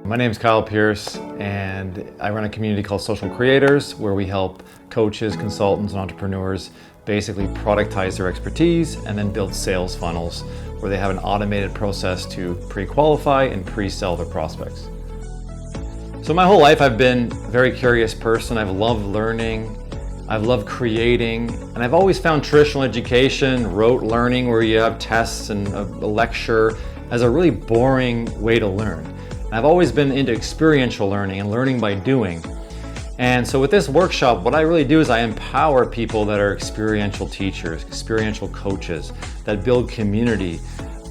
My name is Kyle Pierce, and I run a community called Social Creators, where we help coaches, consultants, and entrepreneurs basically productize their expertise and then build sales funnels where they have an automated process to pre-qualify and pre-sell their prospects. So my whole life I've been a very curious person. I've loved learning, I've loved creating, and I've always found traditional education, rote learning where you have tests and a lecture, as a really boring way to learn. I've always been into experiential learning and learning by doing. And so with this workshop, what I really do is I empower people that are experiential teachers, experiential coaches, that build community,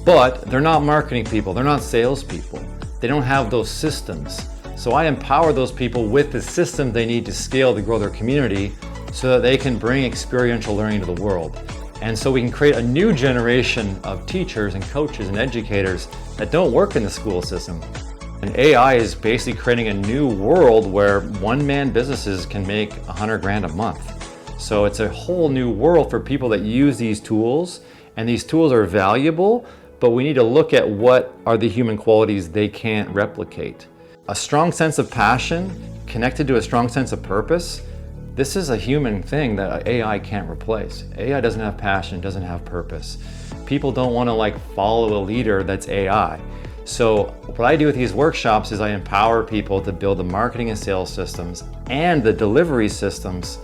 but they're not marketing people, they're not salespeople. They don't have those systems. So I empower those people with the system they need to scale to grow their community so that they can bring experiential learning to the world. And so we can create a new generation of teachers and coaches and educators that don't work in the school system. And AI is basically creating a new world where one-man businesses can make 100 grand a month. So it's a whole new world for people that use these tools, and these tools are valuable, but we need to look at what are the human qualities they can't replicate. A strong sense of passion connected to a strong sense of purpose. This is a human thing that AI can't replace. AI doesn't have passion, doesn't have purpose. People don't want to follow a leader that's AI. So what I do with these workshops is I empower people to build the marketing and sales systems and the delivery systems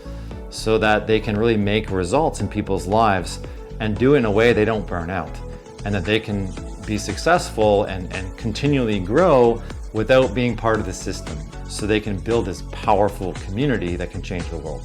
so that they can really make results in people's lives and do it in a way they don't burn out, and that they can be successful and continually grow without being part of the system, so they can build this powerful community that can change the world.